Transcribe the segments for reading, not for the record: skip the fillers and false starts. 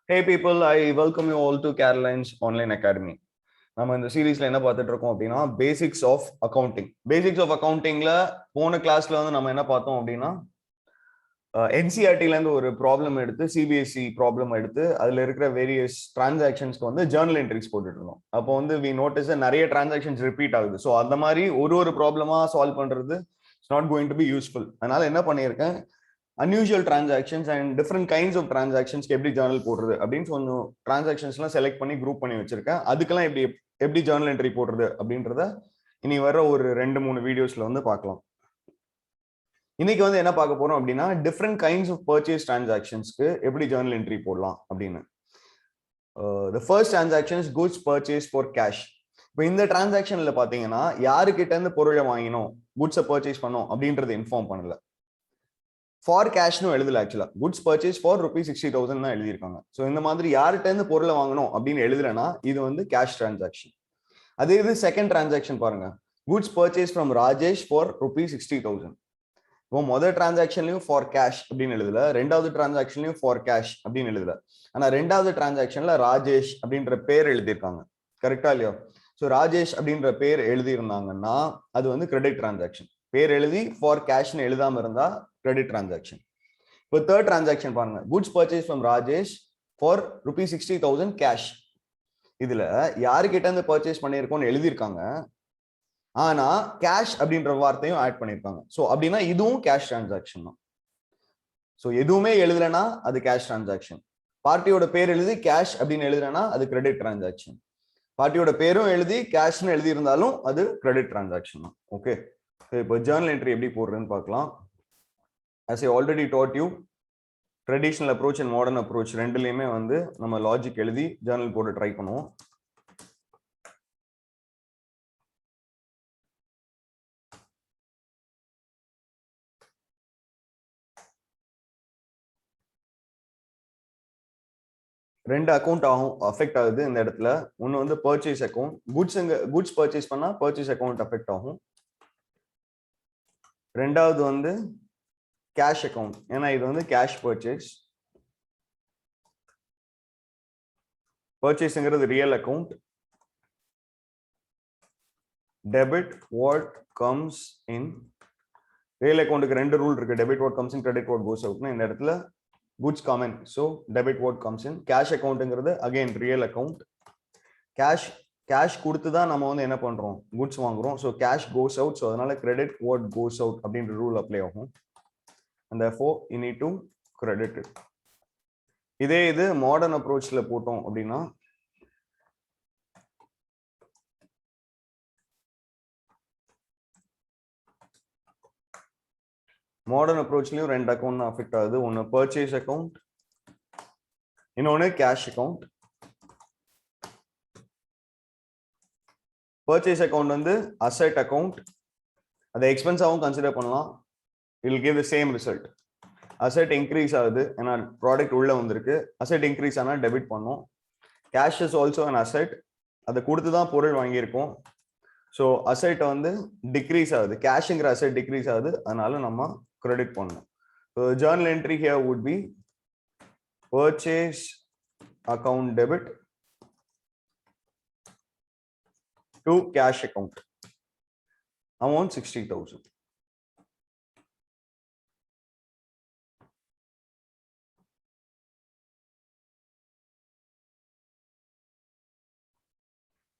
Hey people, I welcome you all to Caroline's Online Academy. நம்ம இந்த சீரீஸ்ல என்ன பார்த்துட்டு இருக்கோம் அப்படின்னா basics of accounting. Basics of அக்கௌண்டிங்ல போன கிளாஸ்ல வந்து நம்ம என்ன பார்த்தோம் அப்படின்னா என்சிஆர்டில இருந்து ஒரு ப்ராப்ளம் எடுத்து சிபிஎஸ்சி ப்ராப்ளம் எடுத்து அதுல இருக்கிற வேரியஸ் டிரான்சாக்ஷன்ஸ்க்கு வந்து ஜேர்னல் என்ட்ரிஸ் போட்டுட்டு இருந்தோம். அப்போ வந்து வி நோட்டீஸ் நிறைய டிரான்சாக்ஷன்ஸ் ரிப்பீட் ஆகுது. ஸோ அந்த மாதிரி ஒரு ப்ராப்ளமா சால்வ் பண்றது it's not going to be useful. அதனால என்ன பண்ணியிருக்கேன், unusual transactions and different kinds of transactions எப்படி ஜேர்னல் போடுறது அப்படின்னு கொஞ்சம் டிரான்சாக்ஷன்ஸ்லாம் செலக்ட் பண்ணி குரூப் பண்ணி வச்சிருக்கேன். அதுக்கெல்லாம் எப்படி ஜேர்னல் என்ட்ரி போடுறது அப்படின்றத இனி வர ஒரு 2-3 வீடியோஸ்ல வந்து பார்க்கலாம். இன்னைக்கு வந்து என்ன பார்க்க போறோம் அப்படின்னா டிஃப்ரெண்ட் கைண்ட்ஸ் ஆஃப் பர்ச்சேஸ் டிரான்சாக்ஷன்ஸ்க்கு எப்படி ஜேர்னல் என்ட்ரி போடலாம் அப்படின்னு. The first transaction is goods purchased for cash. இப்போ இந்த டிரான்சாக்ஷன்ல பாத்தீங்கன்னா யாருக்கிட்ட இருந்து பொருளை வாங்கினோம், குட்ஸை பர்ச்சேஸ் பண்ணோம் அப்படின்றது இன்ஃபார்ம் பண்ணல. ஃபார் கேஷ்னு எழுதல, ஆக்சுவலா குட்ஸ் பர்ச்சேஸ் ஃபார் ₹60,000 தான் எழுதியிருக்காங்க. ஸோ இந்த மாதிரி யார்கிட்ட இருந்து பொருளை வாங்கணும் அப்படின்னு எழுதுலன்னா இது வந்து கேஷ் டிரான்சாக்ஷன். அதே இது செகண்ட் டிரான்சாக்ஷன் பாருங்க, goods purchase from Rajesh for ₹60,000. இப்போ முதல் டிரான்சாக்ஷன்லயும் ஃபார் கேஷ் அப்படின்னு எழுதல, ரெண்டாவது டிரான்சாக்ஷன்லயும் ஃபார் கேஷ் அப்படின்னு எழுதல. ஆனா ரெண்டாவது டிரான்சாக்ஷன்ல ராஜேஷ் அப்படின்ற பேர் எழுதியிருக்காங்க. கரெக்டா இல்லையோ? ஸோ ராஜேஷ் அப்படின்ற பேர் எழுதியிருந்தாங்கன்னா அது வந்து கிரெடிட் டிரான்சாக்ஷன். பேர் எழுதி ஃபார் கேஷ்னு எழுதாம இருந்தா கிரெடிட் டிரான்சாக்ஷன். இப்போ தேர்ட் டிரான்சாக்ஷன் பாருங்க, goods purchase from Rajesh for ₹60,000 cash. இதுல யாருக்கிட்ட இருந்து பர்ச்சேஸ் பண்ணியிருக்கோம்னு எழுதியிருக்காங்க, ஆனா கேஷ் அப்படின்ற வார்த்தையும் ஆட் பண்ணியிருக்காங்க. ஸோ அப்படின்னா இதுவும் கேஷ் டிரான்சாக்ஷன் தான். ஸோ எதுவுமே எழுதலைன்னா அது கேஷ் டிரான்சாக்ஷன். பார்ட்டியோட பேர் எழுதி கேஷ் அப்படின்னு எழுதுறேன்னா அது கிரெடிட் டிரான்சாக்ஷன். பார்ட்டியோட பேரும் எழுதி கேஷ்னு எழுதி இருந்தாலும் அது கிரெடிட் டிரான்சாக்ஷன் தான். ஓகே, இப்போ ஜேர்னல் என்ட்ரி எப்படி போடுறதுன்னு பார்க்கலாம். As I already taught you, traditional approach and modern approach ரெண்டுலயுமே வந்து நம்ம லாஜிக் எழுதி ஜேர்னல் போட்டு ட்ரை பண்ணுவோம். ரெண்டு அக்கௌண்ட் அஃபெக்ட் ஆகுது இந்த இடத்துல. ஒன்னு வந்து பர்ச்சேஸ் அக்கௌண்ட், குட்ஸ் பர்ச்சேஸ் பண்ணா பர்ச்சேஸ் அக்கௌண்ட் அஃபெக்ட் ஆகும். ரெண்டாவது வந்து கேஷ் அக்கௌண்ட், ஏன்னா இது வந்து கேஷ் பர்ச்சேஸ். பர்ச்சேஸ்ங்கிறது real account. Debit what comes in. Real அக்கௌண்ட்டுக்கு ரெண்டு ரூல் இருக்கு, debit what comes in, credit what goes அவுட்னா இந்த இடத்துல goods common, so debit what comes in. Cash அக்கௌண்ட்டுங்கிறது அகைன் ரியல் அக்கௌண்ட். கேஷ் கொடுத்து தான் நம்ம வந்து என்ன பண்றோம், குட்ஸ் வாங்குறோம். So cash goes out, so அதனால கிரெடிட் வாட் கோஸ் அவுட் அப்படின்ற ரூல் அப்ளை ஆகும். And therefore you need to credit it. இதே இது மாடர்ன் அப்ரோச்ல போட்டோம் அப்படின்னா மாடர்ன் அப்ரோச்லயும் ரெண்டு அக்கௌண்ட் தான் அஃபெக்ட் ஆகுது. ஒன்னு பர்ச்சேஸ் அக்கௌண்ட், இன்னொன்னு கேஷ் அக்கௌண்ட். பர்ச்சேஸ் அக்கௌண்ட் வந்து அசெட் அக்கௌண்ட், அதை எக்ஸ்பென்ஸாகவும் கன்சிடர் பண்ணலாம். It will give the same result. Asset increase ஆகுது, ஏன்னா ப்ராடக்ட் உள்ள வந்திருக்கு. அசெட் இன்க்ரீஸ் ஆனால் டெபிட் பண்ணும். Cash is also an asset, அதை கொடுத்து தான் பொருள் வாங்கியிருக்கோம். ஸோ அசெட் வந்து டிக்ரீஸ் ஆகுது, கேஷுங்கிற அசெட் டிக்ரீஸ் ஆகுது, அதனால நம்ம கிரெடிட் பண்ணணும். So journal entry here would be purchase account debit to cash account, amount 60,000.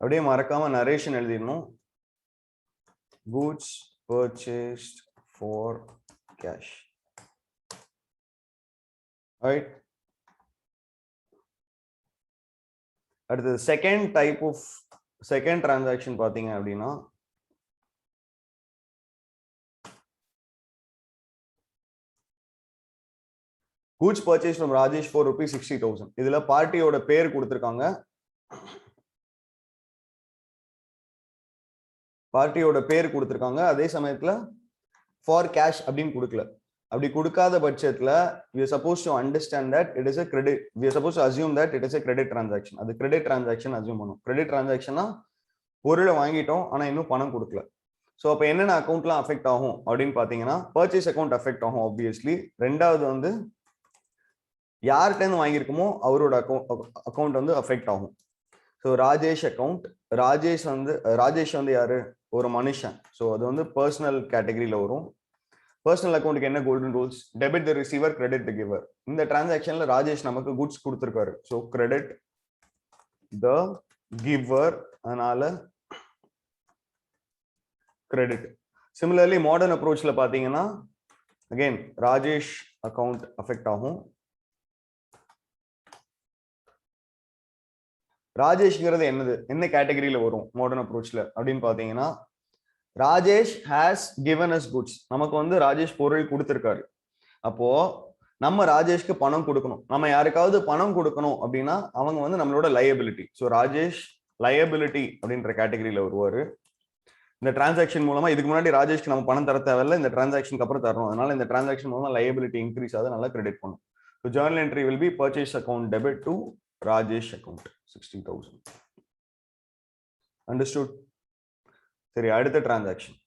அப்படியே மறக்காம நரேஷன் எழுதிடணும். goods purchased for cash. Right. அடுத்தது second type of second transaction பாத்தீங்க அப்படின்னா goods purchased from Rajesh for ₹60,000. இதுல பார்ட்டியோட பேர் கொடுத்திருக்காங்க, பார்ட்டியோட பேர் கொடுத்திருக்காங்க. அதே சமயத்துல ஃபார் கேஷ் அப்படின்னு கொடுக்கல. அப்படி கொடுக்காத பட்சத்துல we are supposed to understand that it is a credit, we are supposed to assume that it is a credit transaction. அது கிரெடிட் டிரான்சாக்ஷன் அஸ்யூம் பண்ணும். கிரெடிட் டிரான்சாக்ஷனா பொருளை வாங்கிட்டோம் ஆனா இன்னும் பணம் கொடுக்கல. ஸோ அப்போ என்னென்ன அக்கௌண்ட்லாம் அஃபெக்ட் ஆகும் அப்படின்னு பாத்தீங்கன்னா பர்ச்சேஸ் அக்கௌண்ட் அஃபெக்ட் ஆகும் ஆப்வியஸ்லி. ரெண்டாவது வந்து யார்கிட்ட இருந்து வாங்கியிருக்கோமோ அவரோட அக்கௌண்ட் வந்து அஃபெக்ட் ஆகும். ஸோ ராஜேஷ் அக்கௌண்ட், ராஜேஷ் வந்து யாரு, ஒரு மனுஷன். ஸோ அது வந்து பர்சனல் கேட்டகரியில வரும். பர்சனல் அக்கௌண்ட்டுக்கு என்ன golden rules? Debit the receiver, credit the giver. இந்த டிரான்சாக்ஷன்ல ராஜேஷ் நமக்கு குட்ஸ் கொடுத்துருக்காரு. ஸோ கிரெடிட் த கிவர், அதனால கிரெடிட். சிமிலர்லி மாடர்ன் அப்ரோச்ல பாத்தீங்கன்னா அகைன் ராஜேஷ் அக்கௌண்ட் அஃபெக்ட் ஆகும். ராஜேஷ்ங்கிறது என்னது, என்ன கேட்டகரியில வரும் மாடர்ன் அப்ரோச்ல அப்படின்னு பாத்தீங்கன்னா, Rajesh has given as goods. நமக்கு வந்து ராஜேஷ் பொருள் கொடுத்திருக்காரு. அப்போ நம்ம ராஜேஷ்க்கு பணம் கொடுக்கணும். நம்ம யாருக்காவது பணம் கொடுக்கணும் அப்படின்னா அவங்க வந்து நம்மளோட லயபிலிட்டி. ஸோ ராஜேஷ் லயபிலிட்டி அப்படின்ற கேட்டகரியில வருவாரு. இந்த டிரான்சாக்ஷன் மூலமா, இதுக்கு முன்னாடி ராஜேஷ்க்கு நம்ம பணம் தர தேவையில்ல, இந்த டிரான்சாக்ஷனுக்கு அப்புறம் தரணும். அதனால இந்த டிரான்சாக்ஷன் மூலமா லயபிலிட்டி இன்க்ரீஸ் ஆகுது, நல்லா கிரெடிட் பண்ணும். So journal entry will be purchase account debit to Rajesh account 60,000. Understood? சரி, அடுத்த transaction.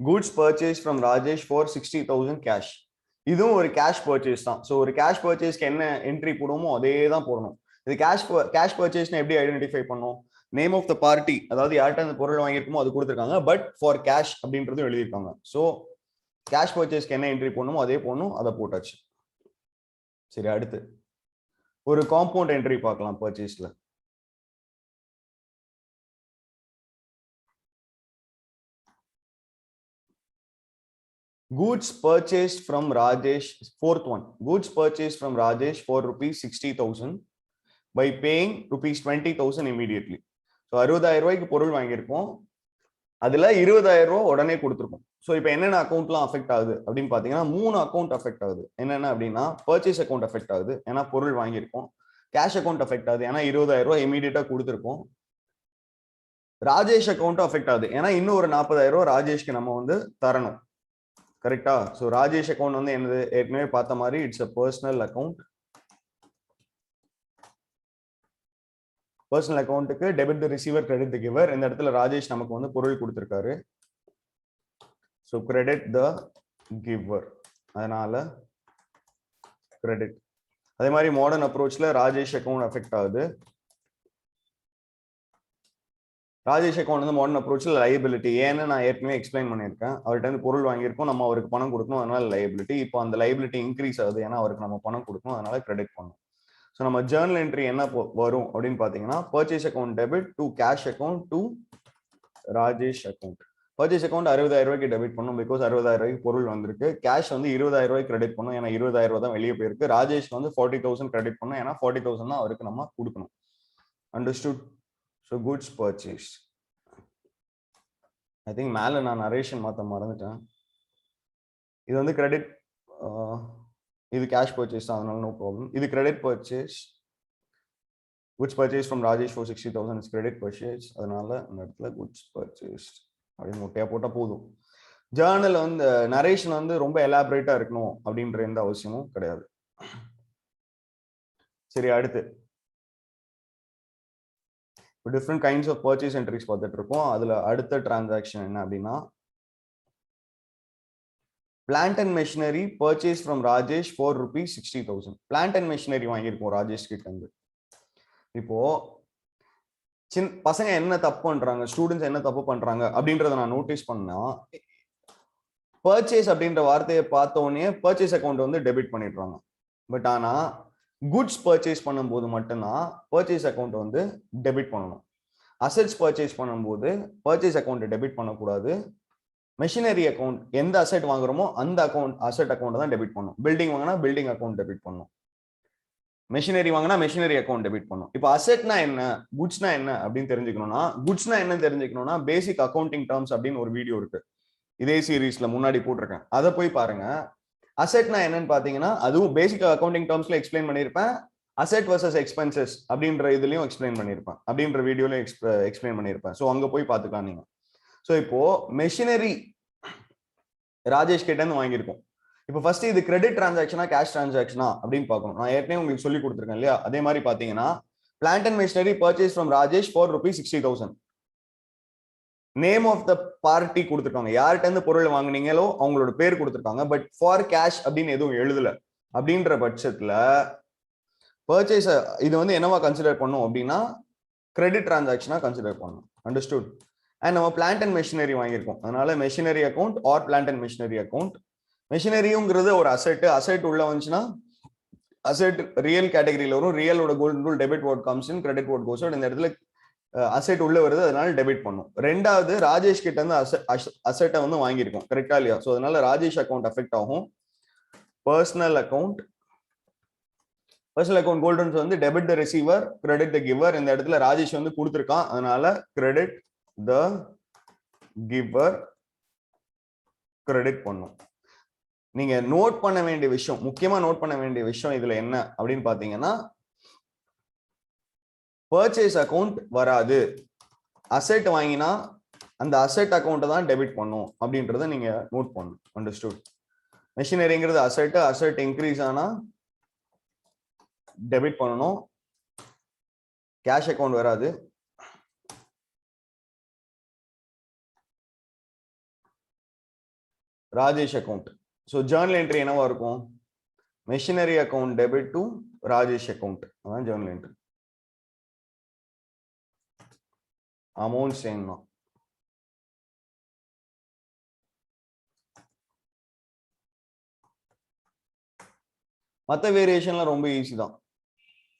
goods purchased from Rajesh for 60,000 cash. இதுவும் ஒரு கேஷ் பர்ச்சேஸ் தான். ஸோ ஒரு கேஷ் பர்ச்சேஸ்க்கு என்ன என்ட்ரி போடுமோ அதே தான் போடணும். இது கேஷ் பர்ச்சேஸ்னு எப்படி ஐடென்டிஃபை பண்ணும்? நேம் ஆஃப் த பார்ட்டி, அதாவது யார்கிட்ட அந்த பொருள் வாங்கியிருக்கோமோ அது கொடுத்துருக்காங்க, பட் ஃபார் கேஷ் அப்படின்றது எழுதியிருக்காங்க. ஸோ கேஷ் பர்ச்சேஸ்க்கு என்ன என்ட்ரி போடணுமோ அதே போடணும், அதை போட்டாச்சு. சரி, அடுத்து ஒரு காம்பவுண்ட் என்ட்ரி பார்க்கலாம் பர்ச்சேஸ்ல. goods purchased from Rajesh, fourth one, goods purchased from Rajesh for rupees 60,000 by paying rupees 20,000 immediately. So 60,000 ரூபாய்க்கு பொருள் வாங்கியிருக்கோம், அதுல 20,000 ரூபாய் உடனே கொடுத்துருக்கோம். ஸோ இப்போ என்னென்ன அக்கௌண்ட்லாம் அஃபெக்ட் ஆகுது அப்படின்னு பாத்தீங்கன்னா 3 அக்கௌண்ட் அஃபெக்ட் ஆகுது. என்னென்ன அப்படின்னா, பர்ச்சேஸ் அக்கௌண்ட் அஃபெக்ட் ஆகுது, ஏன்னா பொருள் வாங்கியிருக்கோம். கேஷ் அக்கௌண்ட் அஃபெக்ட் ஆகுது, ஏன்னா 20,000 ரூபாய் இமீடியட்டா கொடுத்துருக்கோம். ராஜேஷ் அக்கௌண்ட் அஃபெக்ட் ஆகுது, ஏன்னா இன்னும் ஒரு 40,000 ரூபாய் ராஜேஷ்க்கு நம்ம வந்து தரணும். கரெக்டா? ஸோ ராஜேஷ் அக்கௌண்ட் வந்து என்னது, ஏற்கனவே பார்த்த மாதிரி it's a personal account. Personal அக்கௌண்ட்டுக்கு debit the receiver, credit the giver. இந்த இடத்துல ராஜேஷ் நமக்கு வந்து பொருள் கொடுத்திருக்காரு. ஸோ கிரெடிட் த கிவர், அதனால கிரெடிட். அதே மாதிரி மாடர்ன் அப்ரோச்ல ராஜேஷ் அக்கௌண்ட் அஃபெக்ட் ஆகுது. ராஜேஷ் அக்கௌண்ட் வந்து மாடர்ன் அப்ரோச்சில் லைபிலிட்டி. ஏன்னு நான் ஏற்கனவே எக்ஸ்பிளைன் பண்ணியிருக்கேன். அவர்கிட்ட இருந்து பொருள் வாங்கியிருக்கோம், நம்ம அவருக்கு பணம் கொடுக்கணும், அதனால லைபிலிட்டி. இப்போ அந்த லைபிலிட்டி இன்க்ரீஸ் ஆகுது, ஏன்னா அவருக்கு நம்ம பணம் கொடுக்கணும், அதனால கிரெடிட் பண்ணணும். ஸோ நம்ம ஜேர்னல் என்ட்ரி என்ன வரும் அப்படின்னு பார்த்தீங்கன்னா, purchase account debit to cash account to Rajesh account. Purchase account 60,000 ரூபாய்க்கு டெபிட் பண்ணும், பிகாஸ் 60,000 ரூபாய்க்கு பொருள் வந்திருக்கு. கேஷ் வந்து 20,000 ரூபாய்க்கு கிரெடிட் பண்ணும், ஏன்னா 20,000 ரூபாய் தான் வெளியே போயிருக்கு. ராஜேஷ் வந்து 40,000 கிரெடிட் பண்ணும், ஏன்னா 40,000 தான் அவருக்கு நம்ம கொடுக்கணும். Understood? So goods purchase. I think மேல நான் நரேஷன் மாத்த மறந்துட்டேன். இது வந்து கிரெடிட், இது கேஷ் பர்ச்சேஸ் தான், அதனால நோ ப்ராப்ளம். இது credit purchase. Goods purchase from Rajesh for 60,000 is credit purchase, அதனால இந்த இடத்துல குட்ஸ் பர்ச்சேஸ் அப்படின்னு மொட்டையா போட்டா போதும். ஜேர்னல் வந்து நரேஷன் வந்து ரொம்ப எலாபரேட்டா இருக்கணும் அப்படின்ற எந்த அவசியமும் கிடையாது. சரி, அடுத்து different kinds of purchase entries பார்த்துட்டு இருக்கோம். அதுல அடுத்த டிரான்சாக்ஷன் என்ன அப்படின்னா, plant and machinery purchase from Rajesh for rupees 60,000. Plant and machinery வாங்கியிருக்கோம் ராஜேஷ் கிட்ட இருந்து. இப்போ பசங்க என்ன தப்பு பண்றாங்க, ஸ்டூடெண்ட்ஸ் என்ன தப்பு பண்றாங்க அப்படின்றத நான் நோட்டீஸ் பண்ணா, பர்ச்சேஸ் அப்படின்ற வார்த்தையை பார்த்த உடனே பர்ச்சேஸ் அக்கௌண்ட் வந்து டெபிட் பண்ணிடுறாங்க. பட் ஆனா குட்ஸ் பர்ச்சேஸ் பண்ணும்போது மட்டும்தான் பர்ச்சேஸ் அக்கௌண்ட் வந்து டெபிட் பண்ணணும். அசெட்ஸ் பர்ச்சேஸ் பண்ணும்போது பர்ச்சேஸ் அக்கௌண்ட் டெபிட் பண்ணக்கூடாது. மெஷினரி அக்கௌண்ட், எந்த அசெட் வாங்குறோமோ அந்த அக்கௌண்ட், அசெட் அக்கௌண்ட் தான் டெபிட் பண்ணும். பில்டிங் வாங்கினா பில்டிங் அக்கௌண்ட் டெபிட் பண்ணும், மெஷினரி வாங்கினா மெஷினரி அக்கௌண்ட் டெபிட் பண்ணும். இப்போ அசெட்னா என்ன, குட்ஸ்னா என்ன அப்படின்னு தெரிஞ்சுக்கணும்னா, குட்ஸ்னா என்ன தெரிஞ்சுக்கணும்னா பேசிக் அக்கௌண்டிங் டேர்ம்ஸ் அப்படின்னு ஒரு வீடியோ இருக்கு, இதே சீரீஸ்ல முன்னாடி போட்டிருக்கேன், அதை போய் பாருங்க. அசெட்னா என்னன்னு பாத்தீங்கன்னா, அதுவும் பேசிக் அக்கௌண்டிங் டேர்ம்ஸ்ல எக்ஸ்பிளைன் பண்ணியிருப்பேன். அசெட் வர்சஸ் எக்ஸ்பென்சஸ் அப்படின்ற இதுலயும் எக்ஸ்பிளைன் பண்ணியிருப்பேன், அப்படின்ற வீடியோல எக்ஸ்பிளைன் பண்ணியிருப்பேன். ஸோ அங்க போய் பார்த்துக்கலாம் நீங்க. ஸோ இப்போ மெஷினரி ராஜேஷ் கிட்ட இருந்து வாங்கியிருக்கோம். இப்போ ஃபர்ஸ்ட் இது கிரெடிட் டிரான்சாக்ஷனா கேஷ் டிரான்சாக்ஷனா அப்படின்னு பார்க்கணும். நான் ஏற்கனவே உங்களுக்கு சொல்லி கொடுத்துருக்கேன் இல்லையா, அதே மாதிரி பாத்தீங்கன்னா plant and machinery purchase from Rajesh for ₹60,000. Name of the party கொடுத்துருக்காங்க, யார்கிட்ட இருந்து பொருள் வாங்குனீங்களோ அவங்களோட பேர் கொடுத்துருக்காங்க. பட் ஃபார் கேஷ் அப்படின்னு எதுவும் எழுதல. அப்படின்ற பட்சத்துல பர்ச்சேஸ் இது வந்து என்னவா கன்சிடர் பண்ணும் அப்படின்னா கிரெடிட் டிரான்சாக்ஷனா கன்சிடர் பண்ணும். அண்டர்ஸ்டுட்? அண்ட் நம்ம பிளான்ட் அண்ட் மெஷினரி வாங்கியிருக்கோம், அதனால machinery account or plant and machinery account. மெஷினரிங்கிறது ஒரு அசெட். அசெட் உள்ள வந்துச்சுன்னா அசெட் ரியல் கேட்டகரியில வரும். ரியலோட golden rule debit what comes in, credit what goes out. இந்த இடத்துல அசெட் உள்ள வருது, அதனால டெபிட் பண்ணும். ரெண்டாவது ராஜேஷ் கிட்ட இருந்து அசெட்டை வந்து வாங்கியிருக்கோம், கரெக்டா இல்லையா? ஸோ அதனால ராஜேஷ் அக்கௌண்ட் அஃபெக்ட் ஆகும். பர்சனல் அக்கௌண்ட் கோல்டன்ஸ் வந்து debit the receiver, credit the giver. இந்த இடத்துல ராஜேஷ் வந்து கொடுத்துருக்கான், அதனால கிரெடிட் த கிவர் கிரெடிட் பண்ணும். நீங்க நோட் பண்ண வேண்டிய விஷயம், முக்கியமா நோட் பண்ண வேண்டிய விஷயம் இதுல என்ன அப்படின்னு பாத்தீங்கன்னா, பர்ச்சேஸ் அக்கௌண்ட் வராது. அசெட் வாங்கினா அந்த அசெட் அக்கௌண்ட் தான் டெபிட் பண்ணும் அப்படின்றத நீங்க நோட் பண்ணணும். அண்டர்ஸ்டுட்? மெஷினரிங்கிறது அசெட். அசெட் இன்க்ரீஸ் ஆனா டெபிட் பண்ணணும். கேஷ் அக்கௌண்ட் வராது. Rajesh account. So journal entry என்னவா இருக்கும்? Machinery account debit to Rajesh account. அதான் ஜேர்னல் என்ட்ரி. அமௌண்ட் சேம் தான். மற்ற வேரியேஷன்லாம் ரொம்ப ஈஸி தான்,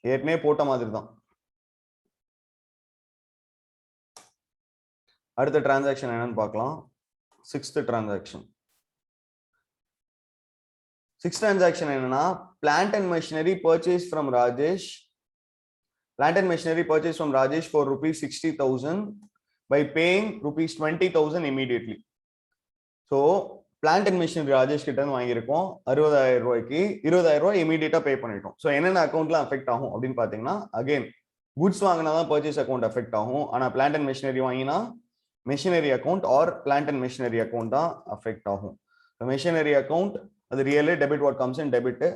ஏற்கனவே போட்ட மாதிரி தான். அடுத்த டிரான்சாக்ஷன் என்னன்னு பார்க்கலாம். Sixth transaction. சிக்ஸ்த் டிரான்சாக்ஷன் என்னன்னா, plant and machinery purchase from Rajesh. Plant and machinery purchased from Rajesh for ₹60,000 by paying ₹20,000 immediately. So plant and machinery Rajesh கிட்ட இருந்து வாங்கியிருக்கோம் 60,000 ரூபாய்க்கு. 20,000 ரூபாய் இமீடியட்டா பே பண்ணிட்டோம். ஸோ என்னென்ன அக்கௌண்ட்லாம் அஃபெக்ட் ஆகும் அப்படின்னு பாத்தீங்கன்னா, அகைன் குட்ஸ் வாங்கினா தான் பர்ச்சேஸ் அக்கௌண்ட் அஃபெக்ட் ஆகும். ஆனா பிளான்ட் அண்ட் மெஷினரி வாங்கினா machinery account or plant and machinery account தான் அஃபெக்ட் ஆகும். மெஷினரி அக்கௌண்ட் அது real, debit what comes in debit.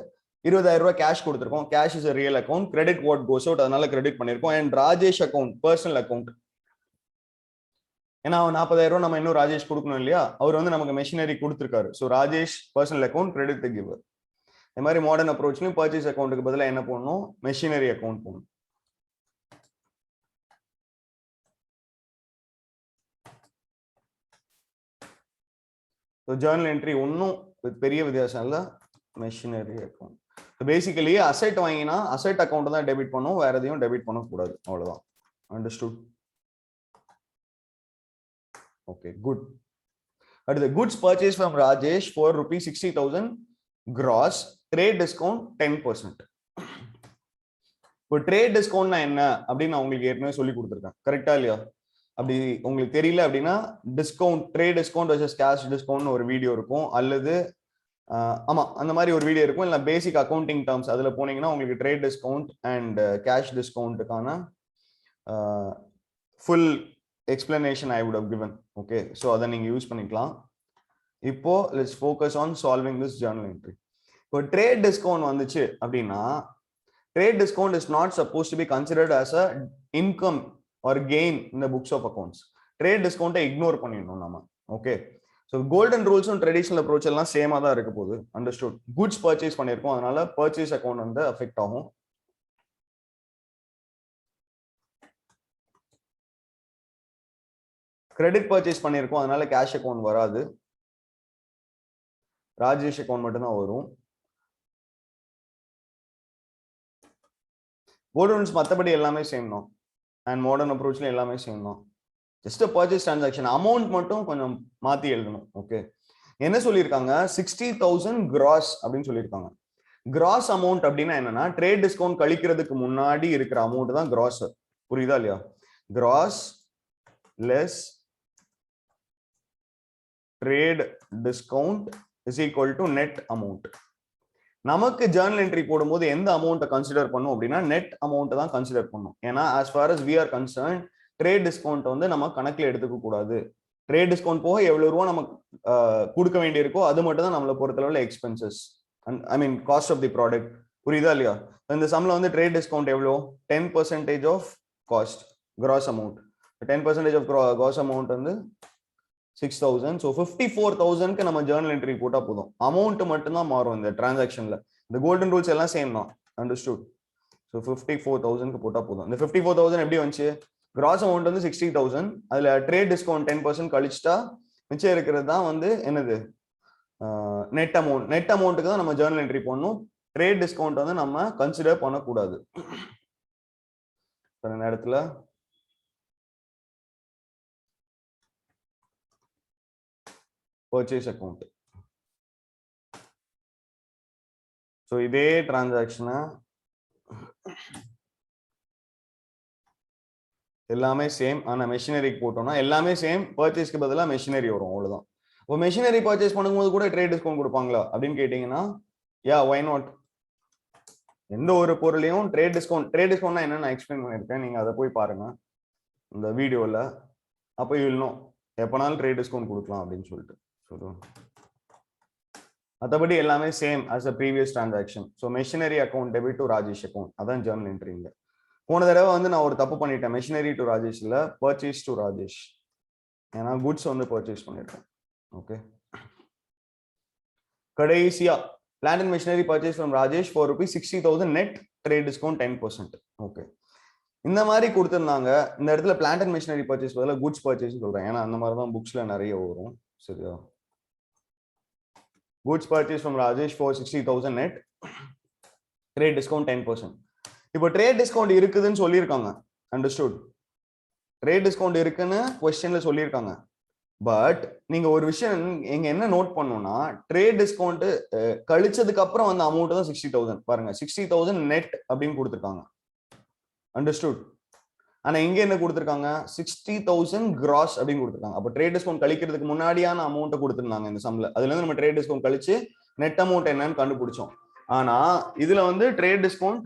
20,000 ரூபாய் கேஷ் கொடுத்துருக்கோம். Cash is real account, credit what goes out, அதனால credit பண்ணிருக்கோம். And Rajesh account personal account. ஏன்னா 40,000 ரூபாய் நம்ம இன்னும் ராஜேஷ் கொடுக்கணும் இல்லையா, அவர் வந்து நமக்கு மெஷினரி கொடுத்துருக்காரு. So Rajesh personal account, credit the giver. இந்த மாதிரி மாடர்ன் அப்ரோச்லயும் பர்ச்சேஸ் அக்கௌண்ட்டுக்கு பதிலாக என்ன பண்ணணும்? மெஷினரி அக்கௌண்ட் போகணும். ஸோ ஜேர்னல் என்ட்ரி ஒன்றும் பெரிய வித்தியாசம் இல்லை. மெஷினரி அக்கௌண்ட் பேசிக்கலி அசெட் வாங்கினா அசெட் அக்கௌண்ட் தான் டெபிட் பண்ணும், வேற எதையும் டெபிட் பண்ணக்கூடாது. அவ்வளவுதான். அண்டர்ஸ்டுட்? Okay, good. அடுத்து goods purchase from Rajesh for ₹60,000 gross, trade discount 10%. இப்போ ட்ரேட் டிஸ்கவுண்ட்னா என்ன அப்படின்னு நான் உங்களுக்கு ஏற்கனவே சொல்லி கொடுத்துருக்கேன், கரெக்டா இல்லையா? அப்படி உங்களுக்கு தெரியல அப்படின்னா discount, trade discount versus cash discount ஒரு வீடியோ இருக்கும், அல்லது ஆமா அந்த மாதிரி ஒரு வீடியோ இருக்கும். இல்லை பேசிக் அக்கௌண்டிங் டேர்ம்ஸ் அதில் போனீங்கன்னா உங்களுக்கு ட்ரேட் டிஸ்கவுண்ட் அண்ட் கேஷ் டிஸ்கவுண்ட்டுக்கான full explanation I would have given. Okay, so அதை நீங்கள் யூஸ் பண்ணிக்கலாம். இப்போ let's focus on solving this journal entry. இப்போ ட்ரேட் டிஸ்கவுண்ட் வந்துச்சு அப்படின்னா, trade discount is not supposed to be considered as a income or gain in the books of accounts. Trade டிஸ்கவுண்ட்டை ignore பண்ணிடணும் நம்ம. ஓகே, ஸோ கோல்டன் ரூல்ஸும் traditional approach எல்லாம் சேமா தான் இருக்க போகுது. அண்டர்ஸ்டுட்? குட்ஸ் பர்ச்சேஸ் பண்ணியிருக்கோம், அதனால பர்ச்சேஸ் அக்கௌண்ட் வந்து அஃபெக்ட் ஆகும். கிரெடிட் பர்ச்சேஸ் பண்ணியிருக்கோம், அதனால கேஷ் அக்கௌண்ட் வராது, ராஜேஷ் அக்கௌண்ட் மட்டும்தான் வரும். கோல்டன் ரூல்ஸ் மற்றபடி எல்லாமே சேம் தான், அண்ட் மாடர்ன் அப்ரோச்ல எல்லாமே சேம் தான். ஜஸ்ட் பர்ச்சேஸ் டிரான்சாக்ஷன் அமௌண்ட் மட்டும் கொஞ்சம் மாத்தி எழுதணும். ஓகே, என்ன சொல்லியிருக்காங்க? 60,000 கிராஸ் அப்படின்னு சொல்லியிருக்காங்க. கிராஸ் அமௌண்ட் அப்படின்னா என்னன்னா, ட்ரேட் டிஸ்கவுண்ட் கழிக்கிறதுக்கு முன்னாடி இருக்கிற அமௌண்ட் தான் கிராஸ். புரியுதா இல்லையா? Cross less trade discount is equal to net amount. நமக்கு ஜர்னல் என்ட்ரி போடும்போது எந்த அமௌண்ட்டை கன்சிடர் பண்ணும் அப்படின்னா நெட் அமௌண்ட் தான் கன்சிடர் பண்ணும். ஏன்னா as far as we are concerned trade discount வந்து நம்ம கணக்கில் எடுத்துக்க கூடாது. ட்ரேட் டிஸ்கவுண்ட் போக எவ்வளவு ரூபா நமக்கு கொடுக்க வேண்டியிருக்கோ அது மட்டும் தான் நம்மளை பொறுத்தளவுல expenses I mean cost of the product. புரியுதா இல்லையா? இந்த சம்ல வந்து ட்ரேட் டிஸ்கவுண்ட் எவ்வளோ 10% of cost gross amount. 10% of gross amount வந்து 6,000. ஸோ 54,000க்கு நம்ம ஜேர்னல் என்ட்ரி போட்டா போதும். அமௌண்ட் மட்டும் தான் மாறும் இந்த டிரான்சாக்ஷன்ல. இந்த கோல்டன் ரூல்ஸ் எல்லாம் சேம் தான். அண்டர்ஸ்டுட்? ஸோ 54,000க்கு போட்டா போதும். இந்த 54,000 எப்படி வந்துச்சு? கிராஸ் அமௌண்ட் வந்து 60,000. அதுல ட்ரேட் டிஸ்கவுண்ட் 10% கழிச்சிட்டா மிச்சம் இருக்கிறது தான் வந்து என்னது நெட் அமௌண்ட். நெட் அமௌண்ட்டுக்கு தான் நம்ம ஜேர்னல் என்ட்ரி போடணும். ட்ரேட் டிஸ்கவுண்ட் வந்து நம்ம கன்சிடர் பண்ணக்கூடாது. இந்த இடத்துல பர்ச்சேஸ் அக்கௌண்ட். ஸோ இதே டிரான்சாக்ஷனை எல்லாமே சேம். ஆனால் மெஷினரிக்கு போட்டோம்னா எல்லாமே சேம். பர்ச்சேஸ்க்கு பதிலாக மெஷினரி வரும், அவ்வளோதான். இப்போ மெஷினரி பர்ச்சேஸ் பண்ணும்போது கூட ட்ரேட் டிஸ்கவுண்ட் கொடுப்பாங்களா அப்படின்னு கேட்டிங்கன்னா, யா ஒய் நாட். எந்த ஒரு பொருளையும் ட்ரேட் டிஸ்கவுண்ட்னா என்ன நான் எக்ஸ்பிளைன் பண்ணியிருக்கேன், நீங்கள் அதை போய் பாருங்க இந்த வீடியோவில். அப்போ இல்லணும் எப்போனாலும் ட்ரேட் டிஸ்கவுண்ட் கொடுக்கலாம் அப்படின்னு சொல்லிட்டு சொல்லுவோம். மற்றபடி எல்லாமே same as a previous transaction. So machinery account debit to Rajesh account, அதான் ஜேர்னல் என்ட்ரிங்க. போன தடவை வந்து நான் ஒரு தப்பு பண்ணிட்டேன், மெஷினரி டு ராஜேஷ் இல்லை, பர்ச்சேஸ் டு ராஜேஷ். ஏன்னா குட்ஸ் வந்து பர்ச்சேஸ் பண்ணிருக்கேன். ஓகே, கடைசியா plant and machinery purchase from Rajesh for ₹60,000 net, trade discount 10%. Okay, இந்த மாதிரி கொடுத்துருந்தாங்க. இந்த இடத்துல பிளான்ட் அண்ட் மெஷினரி பர்ச்சேஸ் பதிலாக குட்ஸ் பர்ச்சேஸ் சொல்றேன், ஏன்னா அந்த மாதிரி தான் புக்ஸ்ல நிறைய வரும். சரியா? goods purchase from Rajesh for 60,000 net, trade discount 10%. இப்போ trade discount இருக்குதுன்னு சொல்லியிருக்காங்க. அண்டர்ஸ்டுட்? trade discount இருக்குன்னு क्वेश्चनல சொல்லியிருக்காங்க. பட் நீங்க ஒரு விஷயம் இங்க என்ன நோட் பண்ணணும்னா, trade discount கழிச்சதுக்கு அப்புறம் அந்த அமௌண்ட் தான் 60,000. பாருங்க, 60,000 நெட் அப்படின்னு கொடுத்துருக்காங்க. அண்டர்ஸ்டுட்? ஆனா இங்க என்ன கொடுத்துருக்காங்க, 60,000 கிராஸ் அப்படின்னு கொடுத்துருக்காங்க. அப்போ ட்ரேட் டிஸ்கவுண்ட் கழிக்கிறதுக்கு முன்னாடியான அமௌண்ட்டை கொடுத்துருந்தாங்க இந்த சம்ல. அதுல இருந்து நம்ம ட்ரேட் டிஸ்கவுண்ட் கழிச்சு நெட் அமௌண்ட் என்னன்னு கண்டுபிடிச்சோம். ஆனா இதுல வந்து ட்ரேட் டிஸ்கவுண்ட்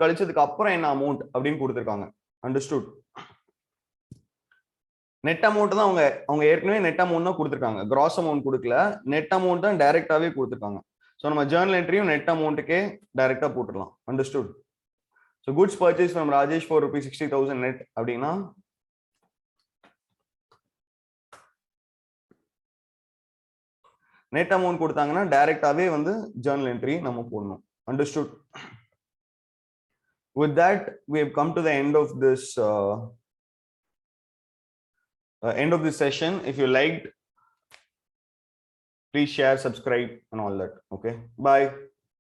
கழிச்சதுக்கு அப்புறம் என்ன அமௌண்ட் அப்படின்னு கொடுத்துருக்காங்க. அண்டர்ஸ்டுட்? நெட் அமௌண்ட் தான் அவங்க ஏற்கனவே நெட் அமௌண்ட் தான் கொடுத்துருக்காங்க, கிராஸ் அமௌண்ட் கொடுக்கல. நெட் அமௌண்ட் தான் டைரக்டாவே கொடுத்துருக்காங்க. ஸோ நம்ம ஜேர்னல் என்ட்ரியும் நெட் அமௌண்ட்டுக்கே டைரக்டா போட்டுடலாம். Understood? So goods purchased from Rajesh for ₹60,000 net அப்படின்னா நெட் அமௌண்ட் கொடுத்தாங்கன்னா டைரக்டாவே வந்து ஜேர்னல் என்ட்ரி நம்ம போடணும். Understood? With that, we have come to the end of this session. If you liked, please share, subscribe and all that. Okay, bye.